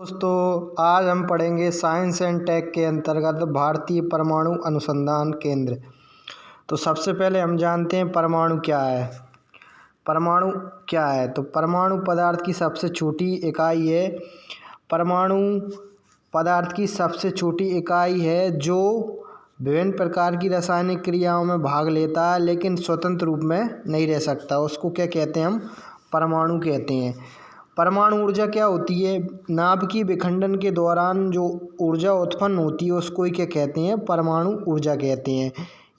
दोस्तों आज हम पढ़ेंगे साइंस एंड टेक के अंतर्गत भारतीय परमाणु अनुसंधान केंद्र। तो सबसे पहले हम जानते हैं परमाणु क्या है। परमाणु क्या है तो परमाणु पदार्थ की सबसे छोटी इकाई है। परमाणु पदार्थ की सबसे छोटी इकाई है जो विभिन्न प्रकार की रासायनिक क्रियाओं में भाग लेता है लेकिन स्वतंत्र रूप में नहीं रह सकता। उसको क्या कहते हैं? हम परमाणु कहते हैं। परमाणु ऊर्जा क्या होती है? नाभिकीय विखंडन के दौरान जो ऊर्जा उत्पन्न होती है उसको ही क्या कहते हैं? परमाणु ऊर्जा कहते हैं।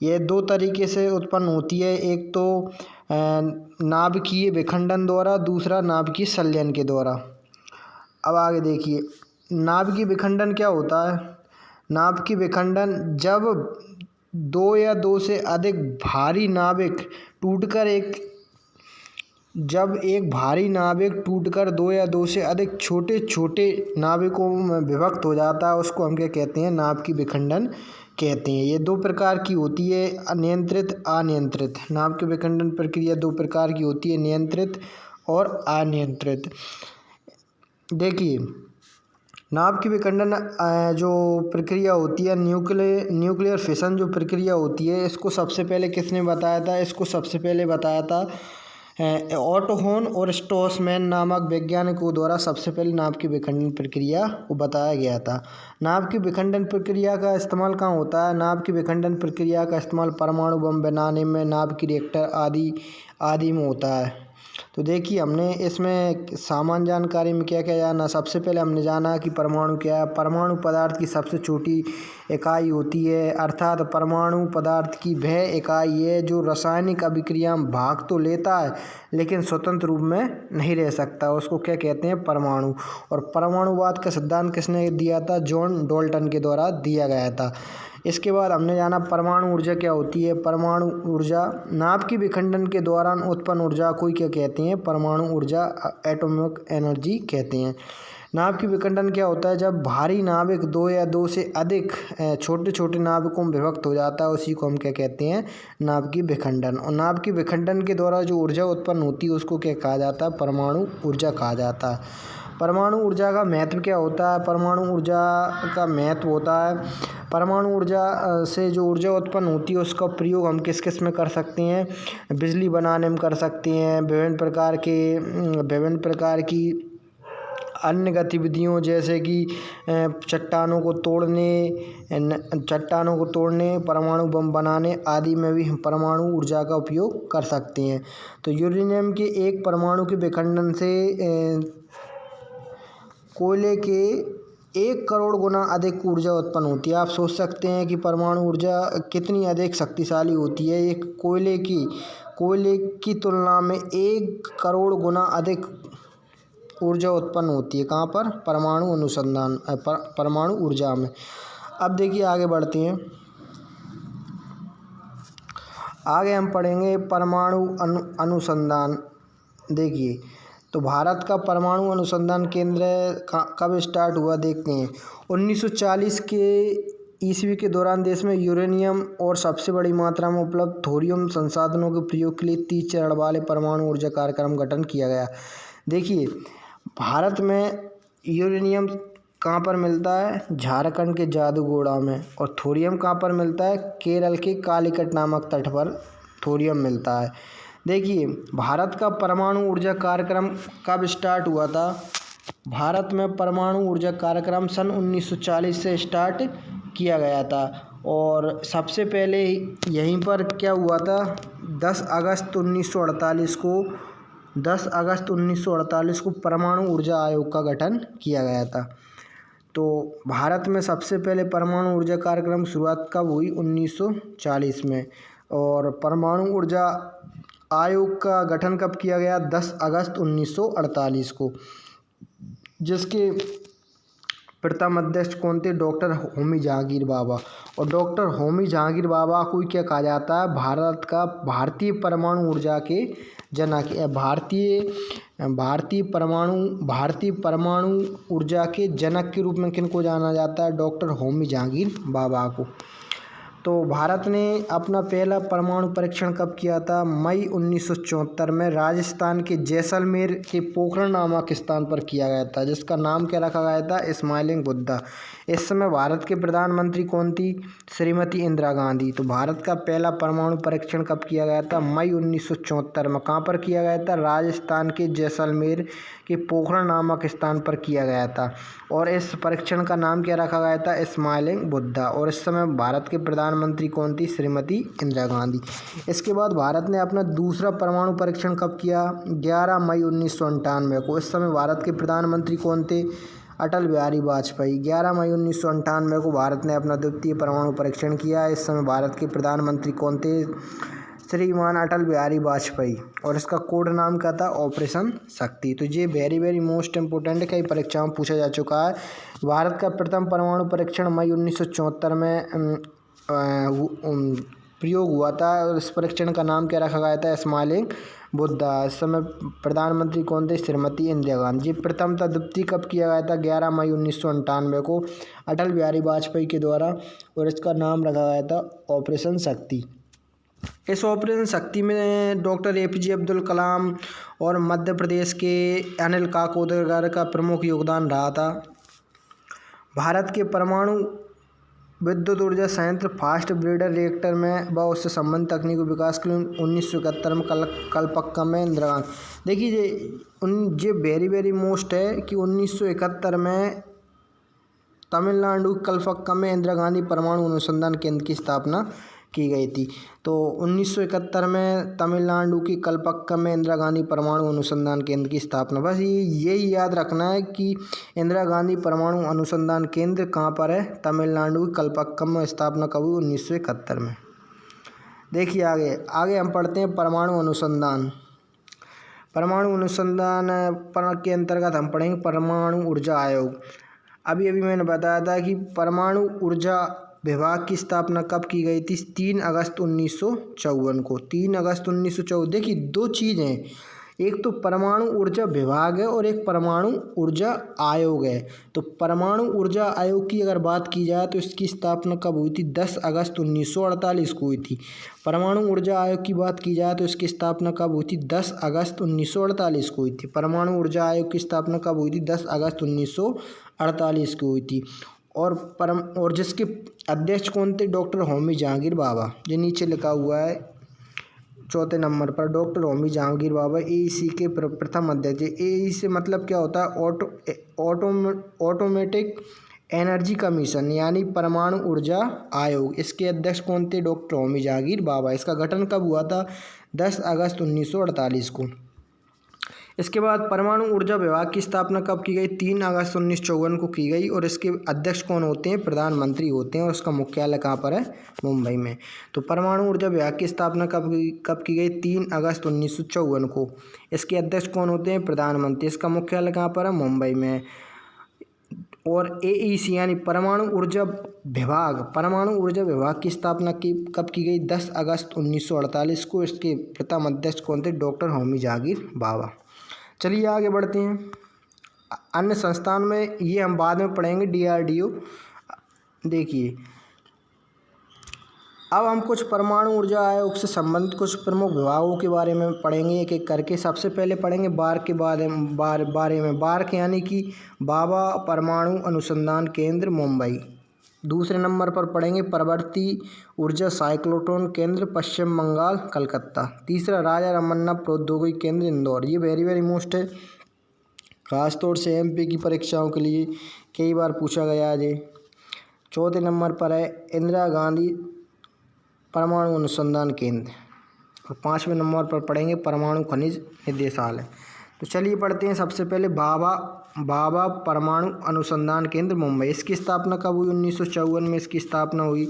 ये दो तरीके से उत्पन्न होती है, एक तो नाभिकीय विखंडन द्वारा, दूसरा नाभिकीय संलयन के द्वारा। अब आगे देखिए, नाभिकीय विखंडन क्या होता है? नाभिकीय विखंडन जब दो या दो से अधिक भारी नाभिक टूटकर दो या दो से अधिक छोटे छोटे नाभिकों में विभक्त हो जाता है उसको हम क्या कहते हैं? नाभिकीय विखंडन कहते हैं। ये दो प्रकार की होती है, अनियंत्रित, अनियंत्रित। नाभिकीय विखंडन प्रक्रिया दो प्रकार की होती है, नियंत्रित और अनियंत्रित। देखिए, नाभिकीय विखंडन जो प्रक्रिया होती है, न्यूक्लियर फिशन जो प्रक्रिया होती है, इसको सबसे पहले किसने बताया था? इसको सबसे पहले बताया था ऑटो होन और स्ट्रॉसमैन नामक वैज्ञानिकों द्वारा सबसे पहले नाभिकीय विखंडन प्रक्रिया को बताया गया था। नाभिकीय विखंडन प्रक्रिया का इस्तेमाल कहाँ होता है? नाभिकीय विखंडन प्रक्रिया का इस्तेमाल परमाणु बम बनाने में, नाभिकीय रिएक्टर आदि में होता है। तो देखिए, हमने इसमें सामान्य जानकारी में क्या क्या जाना। सबसे पहले हमने जाना कि परमाणु क्या है। परमाणु पदार्थ की सबसे छोटी इकाई होती है, अर्थात परमाणु पदार्थ की वह इकाई है जो रासायनिक अभिक्रिया में भाग तो लेता है लेकिन स्वतंत्र रूप में नहीं रह सकता। उसको क्या कहते हैं? परमाणु। और परमाणुवाद का सिद्धांत किसने दिया था? जॉन डाल्टन के द्वारा दिया गया था। इसके बाद हमने जाना परमाणु ऊर्जा क्या होती है। परमाणु ऊर्जा नाभिकीय विखंडन के दौरान उत्पन्न ऊर्जा को क्या कहते हैं? परमाणु ऊर्जा, एटॉमिक एनर्जी कहते हैं। नाभिकीय विखंडन क्या होता है? जब भारी नाभिक दो या दो से अधिक छोटे छोटे नाभिकों में विभक्त हो जाता है, उसी को हम क्या कहते हैं? नाभिकीय विखंडन। और नाभिकीय विखंडन के द्वारा जो ऊर्जा उत्पन्न होती है उसको क्या कहा जाता है? परमाणु ऊर्जा कहा जाता है। परमाणु ऊर्जा का महत्व क्या होता है? परमाणु ऊर्जा का महत्व होता है, परमाणु ऊर्जा से जो ऊर्जा उत्पन्न होती है उसका प्रयोग हम किस किस में कर सकते हैं? बिजली बनाने में कर सकते हैं, विभिन्न प्रकार की अन्य गतिविधियों जैसे कि चट्टानों को तोड़ने, परमाणु बम बनाने आदि में भी हम परमाणु ऊर्जा का उपयोग कर सकते हैं। तो यूरेनियम के एक परमाणु के विखंडन से कोयले के 1 करोड़ गुना अधिक ऊर्जा उत्पन्न होती है। आप सोच सकते हैं कि परमाणु ऊर्जा कितनी अधिक शक्तिशाली होती है। एक कोयले की तुलना में 1 करोड़ गुना अधिक ऊर्जा उत्पन्न होती है। कहाँ पर? परमाणु ऊर्जा में। अब देखिए, आगे बढ़ते हैं। आगे हम पढ़ेंगे परमाणु अनुसंधान। देखिए, तो भारत का परमाणु अनुसंधान केंद्र कब स्टार्ट हुआ देखते हैं। 1940 के ईस्वी के दौरान देश में यूरेनियम और सबसे बड़ी मात्रा में उपलब्ध थोरियम संसाधनों के प्रयोग के लिए 30 चरण वाले परमाणु ऊर्जा कार्यक्रम गठन किया गया। देखिए, भारत में यूरेनियम कहाँ पर मिलता है? झारखंड के जादूगोड़ा में। और थोरियम कहाँ पर मिलता है? केरल के कालीकट नामक तट पर थोरियम मिलता है। देखिए, भारत का परमाणु ऊर्जा कार्यक्रम कब स्टार्ट हुआ था? भारत में परमाणु ऊर्जा कार्यक्रम सन 1940 से स्टार्ट किया गया था। और सबसे पहले यहीं पर क्या हुआ था? 10 अगस्त 1948 को परमाणु ऊर्जा आयोग का गठन किया गया था। तो भारत में सबसे पहले परमाणु ऊर्जा कार्यक्रम शुरुआत कब हुई? 1940 में। और परमाणु ऊर्जा आयोग का गठन कब किया गया? 10 अगस्त 1948 को, जिसके प्रथम अध्यक्ष कौन थे? डॉक्टर होमी जहांगीर बाबा। और डॉक्टर होमी जहांगीर बाबा को क्या कहा जाता है? भारतीय परमाणु ऊर्जा के जनक। भारतीय परमाणु ऊर्जा के जनक के रूप में किनको जाना जाता है? डॉक्टर होमी जहांगीर बाबा को। तो भारत ने अपना पहला परमाणु परीक्षण कब किया था? मई 1974 में राजस्थान के जैसलमेर के पोखरण नामक स्थान पर किया गया था, जिसका नाम क्या रखा गया था? स्माइलिंग बुद्धा। इस समय भारत के प्रधानमंत्री कौन थी? श्रीमती इंदिरा गांधी। तो भारत का पहला परमाणु परीक्षण कब किया गया था? मई 1974 में। कहाँ पर किया गया था? राजस्थान के जैसलमेर के पोखरण नामक स्थान पर किया गया था और इस परीक्षण का नाम क्या रखा गया था? स्माइलिंग बुद्धा। और इस समय भारत के प्रधानमंत्री कौन थी? श्रीमती इंदिरा गांधी। इसके बाद भारत ने अपना दूसरा परमाणु परीक्षण कब किया? 11 मई 1998 को। इस समय भारत के प्रधानमंत्री कौन थे? अटल बिहारी वाजपेयी। 11 मई 1998 को भारत ने अपना द्वितीय परमाणु परीक्षण किया। इस समय भारत के प्रधानमंत्री कौन थे? श्रीमान अटल बिहारी वाजपेयी। और इसका कोड नाम क्या था? ऑपरेशन शक्ति। तो ये वेरी मोस्ट इम्पोर्टेंट है, कई परीक्षाओं में पूछा जा चुका है। भारत का प्रथम परमाणु परीक्षण मई 1974 में प्रयोग हुआ था और इस परीक्षण का नाम क्या रखा गया था? स्माइलिंग बुद्धा। इस समय प्रधानमंत्री कौन थे? श्रीमती इंदिरा गांधी। प्रथम था द्वितीय कब किया गया था? 11 मई 1998 को अटल बिहारी वाजपेयी के द्वारा और इसका नाम रखा गया था ऑपरेशन शक्ति। इस ऑपरेशन शक्ति में डॉक्टर APJ अब्दुल कलाम और मध्य प्रदेश के अनिल काकोडकर का प्रमुख योगदान रहा था। भारत के परमाणु विद्युत ऊर्जा संयंत्र फास्ट ब्रीडर रिएक्टर में व उससे संबंधित तकनीकों विकास के लिए 1971 में कलपक्का में इंदिरा गांधी। देखिए ये वेरी मोस्ट है कि 1971 में तमिलनाडु कलपक्का में इंदिरा गांधी परमाणु अनुसंधान केंद्र की स्थापना की गई थी। तो 1971 में तमिलनाडु की कलपक्का में इंदिरा गांधी परमाणु अनुसंधान केंद्र की स्थापना। बस यही याद रखना है कि इंदिरा गांधी परमाणु अनुसंधान केंद्र कहाँ पर है? तमिलनाडु की कलपक्का में स्थापना कब हुई? 1971 में। देखिए आगे हम पढ़ते हैं परमाणु अनुसंधान। परमाणु अनुसंधान के अंतर्गत हम पढ़ेंगे परमाणु ऊर्जा आयोग। अभी मैंने बताया था कि परमाणु ऊर्जा विभाग की स्थापना कब की गई थी? 3 अगस्त 1954 को। 3 अगस्त 1954। देखिए दो चीज़ हैं, एक तो परमाणु ऊर्जा विभाग है और एक परमाणु ऊर्जा आयोग है। तो परमाणु ऊर्जा आयोग की अगर बात की जाए तो इसकी स्थापना कब हुई थी? 10 अगस्त 1948 को हुई थी। परमाणु ऊर्जा आयोग की बात की जाए तो इसकी स्थापना कब हुई थी? 10 अगस्त 1948 को हुई थी। परमाणु ऊर्जा आयोग की स्थापना कब हुई थी? 10 अगस्त 1948 को हुई थी। और जिसके अध्यक्ष कौन थे? डॉक्टर होमी जहांगीर बाबा। जो नीचे लिखा हुआ है चौथे नंबर पर, डॉक्टर होमी जहांगीर बाबा AEC के प्रथम अध्यक्ष। AEC से मतलब क्या होता है? ऑटोमेटिक एनर्जी कमीशन, यानी परमाणु ऊर्जा आयोग। इसके अध्यक्ष कौन थे? डॉक्टर होमी जहांगीर बाबा। इसका गठन कब हुआ था? 10 अगस्त 1948 को। इसके बाद परमाणु ऊर्जा विभाग की स्थापना कब की गई? 3 अगस्त 1954 को की गई और इसके अध्यक्ष कौन होते हैं? प्रधानमंत्री होते हैं और उसका मुख्यालय कहाँ पर है? मुंबई में। तो परमाणु ऊर्जा विभाग की स्थापना कब की गई? 3 अगस्त 1954 को। इसके अध्यक्ष कौन होते हैं? प्रधानमंत्री। इसका मुख्यालय कहाँ पर है? मुंबई में। और AEC यानी परमाणु ऊर्जा विभाग की स्थापना कब की गई? 10 अगस्त 1948 को। इसके प्रथम अध्यक्ष कौन थे? डॉक्टर होमी जहांगीर बाबा। चलिए आगे बढ़ते हैं। अन्य संस्थान में ये हम बाद में पढ़ेंगे, DRDO। देखिए अब हम कुछ परमाणु ऊर्जा आयोग से संबंधित कुछ प्रमुख विभागों के बारे में पढ़ेंगे एक एक करके। सबसे पहले पढ़ेंगे बार के बारे में। बार्क यानी कि भाभा परमाणु अनुसंधान केंद्र मुंबई। दूसरे नंबर पर पढ़ेंगे परवर्ती ऊर्जा साइक्लोट्रॉन केंद्र पश्चिम बंगाल कलकत्ता। तीसरा राजा रमन्ना प्रौद्योगिकी केंद्र इंदौर। ये वेरी मोस्ट है, खासतौर से MP की परीक्षाओं के लिए कई बार पूछा गया है। चौथे नंबर पर है इंदिरा गांधी परमाणु अनुसंधान केंद्र। और 5वें नंबर पर पढ़ेंगे परमाणु खनिज निदेशालय। तो चलिए पढ़ते हैं। सबसे पहले भाभा परमाणु अनुसंधान केंद्र मुंबई। इसकी स्थापना कब हुई? 1954 में इसकी स्थापना हुई।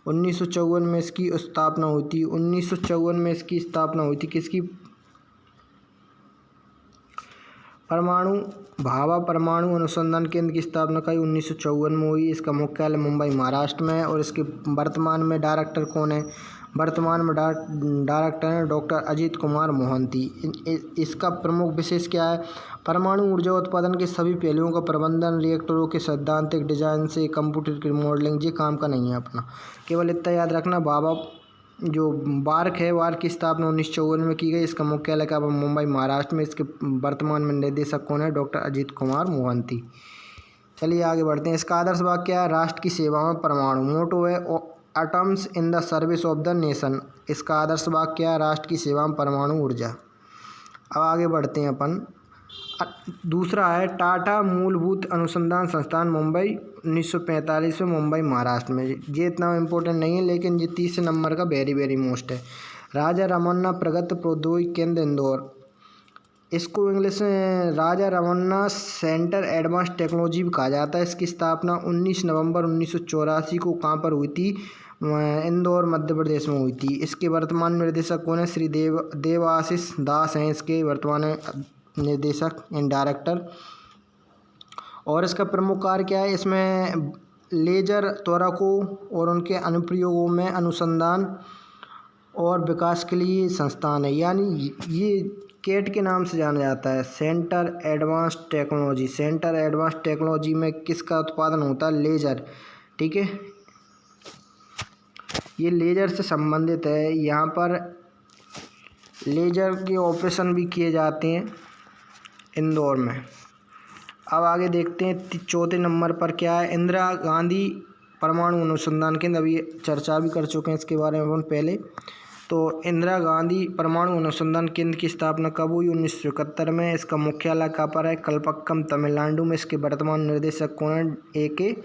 1954 में इसकी स्थापना हुई थी। 1954 में इसकी स्थापना हुई थी। किसकी? भाभा परमाणु अनुसंधान केंद्र की स्थापना कई 1954 में हुई। इसका मुख्यालय मुंबई महाराष्ट्र में है और इसके वर्तमान में डायरेक्टर कौन है? वर्तमान में डायरेक्टर हैं डॉक्टर अजीत कुमार मोहंती। इसका प्रमुख विशेष क्या है? परमाणु ऊर्जा उत्पादन के सभी पहलुओं का प्रबंधन, रिएक्टरों के सैद्धांतिक डिजाइन से कंप्यूटर की मॉडलिंग, ये काम का नहीं है अपना। केवल इतना याद रखना, बाबा जो बार्क है, बार्क की स्थापना 1954 में की गई। इसका मुख्यालय का मुंबई महाराष्ट्र में। इसके वर्तमान में निदेशक कौन है? डॉक्टर अजीत कुमार मोहंती। चलिए आगे बढ़ते हैं। इसका आदर्श वाक्य क्या है? राष्ट्र की सेवा में परमाणु। मोटो है atoms in the service of the nation. इसका आदर्श वाक्य क्या है? राष्ट्र की सेवा में परमाणु ऊर्जा। अब आगे बढ़ते हैं अपन। दूसरा है टाटा मूलभूत अनुसंधान संस्थान मुंबई, 1945 में, मुंबई महाराष्ट्र में। ये इतना इम्पोर्टेंट नहीं है, लेकिन ये 30 नंबर का वेरी वेरी मोस्ट है। राजा रमन्ना प्रगत प्रौद्योगिकी केंद्र इंदौर। इसको इंग्लिश में Raja Ramanna centre advance technology भी कहा जाता है। इसकी स्थापना 19 नवंबर 1984 को कहाँ पर हुई थी? इंदौर मध्य प्रदेश में हुई थी। इसके वर्तमान निर्देशक कौन है? श्री देवाशीष दास हैं इसके वर्तमान निर्देशक एंड डायरेक्टर। और इसका प्रमुख कार्य क्या है? इसमें लेजर त्वरकों और उनके अनुप्रयोगों में अनुसंधान और विकास के लिए संस्थान है, यानी ये केट के नाम से जाना जाता है, centre advance technology. Centre advance technology में किसका उत्पादन होता है? लेजर। ठीक है, ये लेजर से संबंधित है। यहाँ पर लेजर के ऑपरेशन भी किए जाते हैं इंदौर में। अब आगे देखते हैं चौथे नंबर पर क्या है? इंदिरा गांधी परमाणु अनुसंधान केंद्र। अभी चर्चा भी कर चुके हैं इसके बारे में अपन पहले। तो इंदिरा गांधी परमाणु अनुसंधान केंद्र की स्थापना कब हुई? 1971 में। इसका मुख्यालय कहाँ पर है? कलपक्कम, तमिलनाडु में। इसके वर्तमान निर्देशक कौन है? ए.के.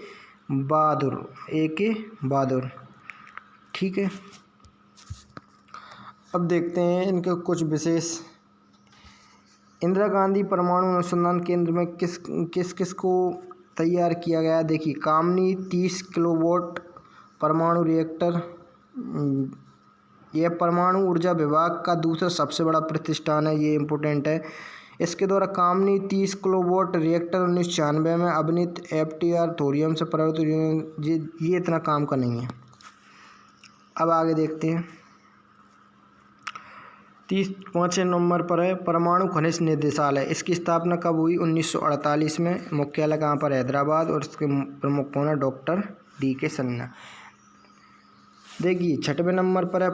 बहादुर। ठीक है, अब देखते हैं इनके कुछ विशेष। इंदिरा गांधी परमाणु अनुसंधान केंद्र में किस को तैयार किया गया? देखिए, कामनी 30 किलोवाट परमाणु रिएक्टर। यह परमाणु ऊर्जा विभाग का दूसरा सबसे बड़ा प्रतिष्ठान है, ये इम्पोर्टेंट है। इसके द्वारा कामनी 30 किलोवाट रिएक्टर 1996 में अभिनीत FTR थोरियम से परिवर्तित। ये इतना काम का नहीं है। अब आगे देखते हैं। 5वें नंबर पर है परमाणु खनिज निदेशालय। इसकी स्थापना कब हुई? 1948 में। मुख्यालय कहाँ पर? हैदराबाद। और इसके प्रमुख कौन है? Doctor D.K. सन्ना। देखिए, 6वें नंबर पर है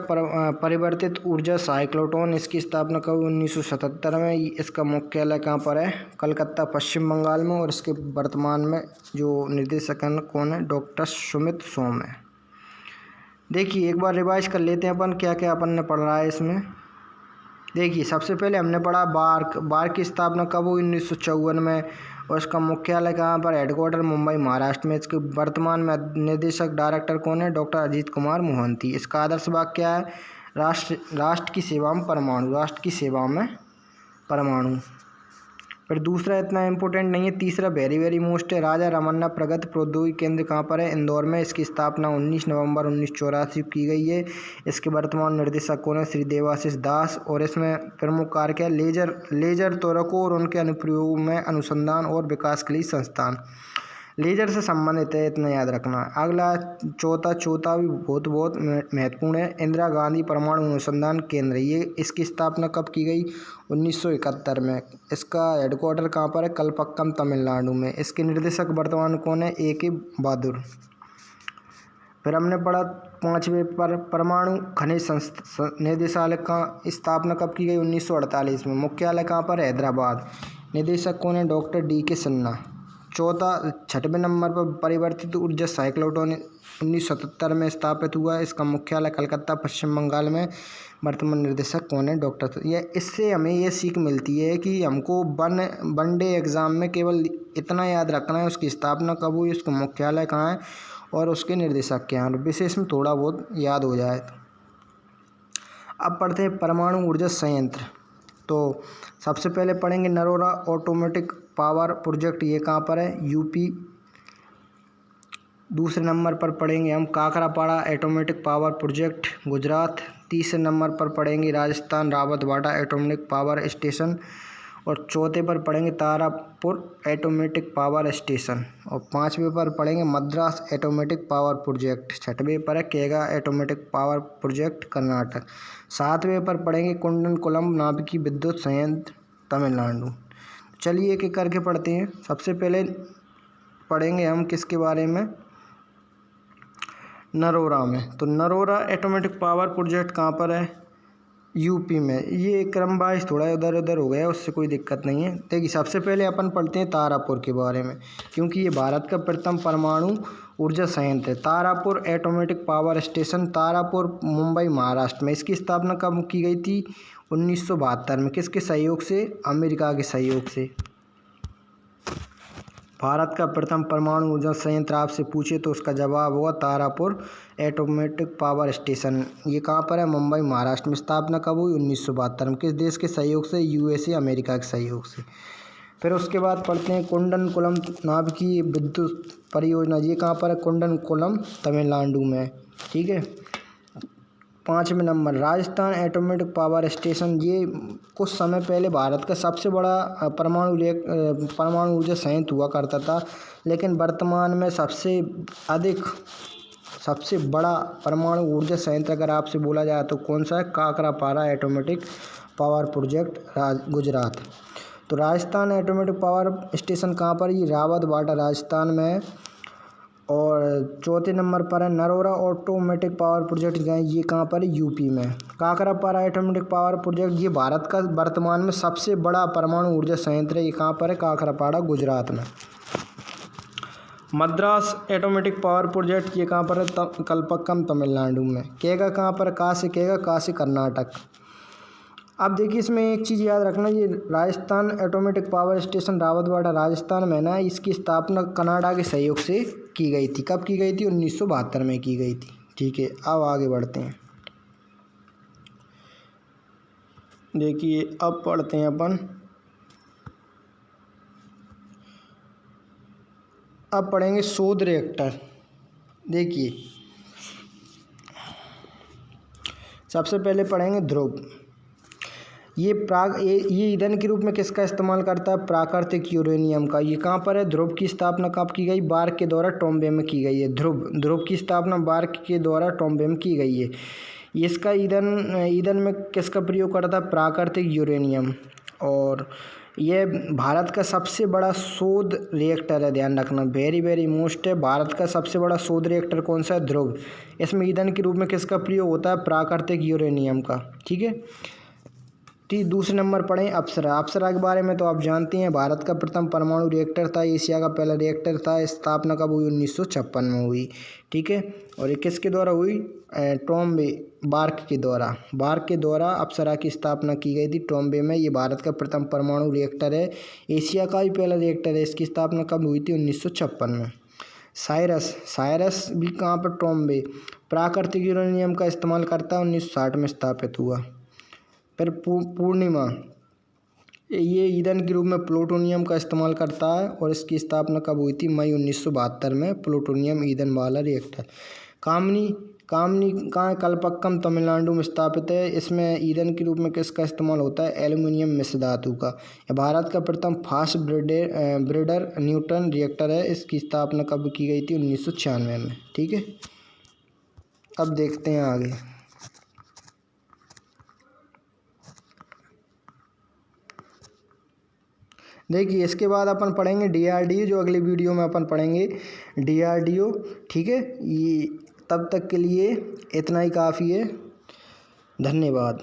परिवर्तित ऊर्जा साइक्लोट्रॉन। इसकी स्थापना कब हुई? 1977 में। इसका मुख्यालय कहाँ पर है? कलकत्ता, पश्चिम बंगाल में। और इसके वर्तमान में जो निर्देशक कौन है? डॉक्टर सुमित सोम है। देखिए, एक बार रिवाइज कर लेते हैं अपन क्या क्या अपन ने पढ़ा है इसमें। देखिए, सबसे पहले हमने पढ़ा बार्क की स्थापना कब हुई? 1954 में। और इसका मुख्यालय कहाँ पर? हेडक्वार्टर मुंबई महाराष्ट्र में। इसके वर्तमान में निदेशक डायरेक्टर कौन है? डॉक्टर अजीत कुमार मोहंती। इसका आदर्श वाक्य क्या है? राष्ट्र की सेवा में परमाणु। राष्ट्र की सेवा में परमाणु। फिर दूसरा इतना इम्पोर्टेंट नहीं है। तीसरा वेरी वेरी मोस्ट है। राजा रमन्ना प्रगत प्रौद्योगिकी केंद्र कहाँ पर है? इंदौर में। इसकी स्थापना 19 नवंबर 1984 को की गई है। इसके वर्तमान निर्देशक कौन है? श्री देवाशीष दास। और इसमें प्रमुख कार्य क्या है? लेजर त्वरकों और उनके अनुप्रयोगों में अनुसंधान और विकास के लिए संस्थान। लेजर से संबंधित है, इतना याद रखना। अगला चौथा भी बहुत महत्वपूर्ण है। इंदिरा गांधी परमाणु अनुसंधान केंद्र, ये इसकी स्थापना कब की गई? 1971 में। इसका हेडक्वार्टर कहाँ पर है? कलपक्कम, तमिलनाडु में। इसके निर्देशक वर्तमान कौन है? A.K. बहादुर। फिर हमने पढ़ा 5वें पर परमाणु खनिज निदेशालय का स्थापना कब की गई? 1948 में। मुख्यालय कहाँ पर? हैदराबाद। निदेशक कौन है? Doctor D.K. सन्ना। 6वें नंबर पर परिवर्तित ऊर्जा साइक्लोट्रॉन 1977 में स्थापित हुआ है। इसका मुख्यालय कलकत्ता, पश्चिम बंगाल में। वर्तमान निर्देशक कौन है? डॉक्टर। इससे हमें ये सीख मिलती है कि हमको वन डे एग्ज़ाम में केवल इतना याद रखना है, उसकी स्थापना कब हुई, उसका मुख्यालय कहाँ है और उसके निर्देशक क्या हैं। विशेष में थोड़ा बहुत याद हो जाए। अब पढ़ते हैं परमाणु ऊर्जा संयंत्र। तो सबसे पहले पढ़ेंगे नरोरा ऑटोमेटिक पावर प्रोजेक्ट, ये कहाँ पर है? UP। दूसरे नंबर पर पढ़ेंगे हम काकरापाड़ा एटोमेटिक पावर प्रोजेक्ट, गुजरात। तीसरे नंबर पर पढ़ेंगे राजस्थान रावतबाड़ा एटोमिक पावर स्टेशन। और चौथे पर पढ़ेंगे तारापुर एटोमेटिक पावर स्टेशन। और 5वें पर पढ़ेंगे मद्रास एटोमेटिक पावर प्रोजेक्ट। 6वें पर है केगा एटोमेटिक पावर प्रोजेक्ट कर्नाटक। 7वें पर पढ़ेंगे कुंडनकुलम नाभिकीय विद्युत संयंत्र तमिलनाडु। चलिए एक एक करके पढ़ते हैं। सबसे पहले पढ़ेंगे हम किसके बारे में, नरोरा में। तो नरोरा एटोमेटिक पावर प्रोजेक्ट कहाँ पर है, यूपी में। ये क्रम वाइज थोड़ा इधर उधर हो गया, उससे कोई दिक्कत नहीं है। देखिए सबसे पहले अपन पढ़ते हैं तारापुर के बारे में, क्योंकि ये भारत का प्रथम परमाणु ऊर्जा संयंत्र है। Tarapur automatic power station, Tarapur, Mumbai, Maharashtra में। इसकी स्थापना कब की गई थी, 1972 में। किसके सहयोग से, अमेरिका के सहयोग से। भारत का प्रथम परमाणु ऊर्जा संयंत्र आपसे पूछे तो उसका जवाब होगा तारापुर एटोमेटिक पावर स्टेशन। ये कहाँ पर है, मुंबई, महाराष्ट्र में। स्थापना कब हुई, 1972 में। किस देश के सहयोग से, यूएसए, अमेरिका के सहयोग से। फिर उसके बाद पढ़ते हैं कुंडनकुलम नाभिकीय विद्युत परियोजना। ये कहाँ पर है, कुंडनकुलम, तमिलनाडु में। ठीक है। 5वें number Rajasthan automatic power station. ये कुछ समय पहले भारत का सबसे बड़ा परमाणु ऊर्जा संयंत्र हुआ करता था, लेकिन वर्तमान में सबसे बड़ा परमाणु ऊर्जा संयंत्र अगर आपसे बोला जाए तो कौन सा है, Kakrapar automatic power project, Gujarat. तो राजस्थान एटोमेटिक पावर स्टेशन कहाँ पर, ये रावतबाड़ा राजस्थान में है। और 4थे नंबर पर है नरोरा ऑटोमेटिक पावर प्रोजेक्ट। ये कहाँ पर है, यूपी में। काकरापारा एटोमेटिक पावर प्रोजेक्ट ये भारत का वर्तमान में सबसे बड़ा परमाणु ऊर्जा संयंत्र है। ये कहाँ पर है, काकरापाड़ा, गुजरात में। मद्रास एटोमेटिक पावर प्रोजेक्ट ये कहाँ पर है, कलपक्कम, तमिलनाडु में। केगा कहाँ पर, काशी केगा, काशी, कर्नाटक। अब देखिए इसमें एक चीज़ याद रखना, ये Rajasthan automatic power station Rawatbhata Rajasthan में ना, इसकी स्थापना कनाडा के सहयोग से की गई थी। कब की गई थी, 1972 में की गई थी। ठीक है, अब आगे बढ़ते हैं। देखिए अब पढ़ते हैं अपन, अब पढ़ेंगे शोध रिएक्टर। देखिए सबसे पहले पढ़ेंगे ध्रुव। ये ईंधन के रूप में किसका इस्तेमाल करता है, प्राकृतिक यूरेनियम का। ये कहाँ पर है, ध्रुव की स्थापना कब की गई, बार्क के द्वारा टॉम्बे में की गई है। ध्रुव की स्थापना बार्क के द्वारा टॉम्बे में की गई है। इसका ईंधन में किसका प्रयोग करता है, प्राकृतिक यूरेनियम। और यह भारत का सबसे बड़ा शोध रिएक्टर है, ध्यान रखना, वेरी वेरी मोस्ट है। भारत का सबसे बड़ा शोध रिएक्टर कौन सा है, ध्रुव। इसमें ईंधन के रूप में किसका प्रयोग होता है, प्राकृतिक यूरेनियम का। ठीक है। ठीक, दूसरे नंबर पढ़ें अप्सरा। अप्सरा के बारे में तो आप जानते हैं, भारत का प्रथम परमाणु रिएक्टर था, एशिया का पहला रिएक्टर था। स्थापना कब हुई, 1956 में हुई। ठीक है। और ये किसके द्वारा हुई, टॉम्बे, बार्क के द्वारा अप्सरा की स्थापना की गई थी, टॉम्बे में। ये भारत का प्रथम परमाणु रिएक्टर है, एशिया का भी पहला रिएक्टर है। इसकी स्थापना कब हुई थी, 1956 में। साइरस भी कहाँ पर, टॉम्बे, प्राकृतिक यूरेनियम का इस्तेमाल करता है, 1960 में स्थापित हुआ। फिर पूर्णिमा, ये ईंधन के रूप में प्लूटोनियम का इस्तेमाल करता है, और इसकी स्थापना कब हुई थी, मई 1972 में। प्लूटोनियम ईंधन वाला रिएक्टर। कामनी कहाँ, कलपक्कम, तमिलनाडु में स्थापित है। इसमें ईंधन के रूप में किसका इस्तेमाल होता है, एल्युमिनियम मिश्र धातु का। यह भारत का प्रथम फास्ट ब्रेडर न्यूट्रॉन रिएक्टर है। इसकी स्थापना कब की गई थी, 1996 में। ठीक है। अब देखते हैं आगे। देखिए इसके बाद अपन पढ़ेंगे DRDO, जो अगली वीडियो में अपन पढ़ेंगे DRDO। ठीक है। ये तब तक के लिए इतना ही काफ़ी है। धन्यवाद।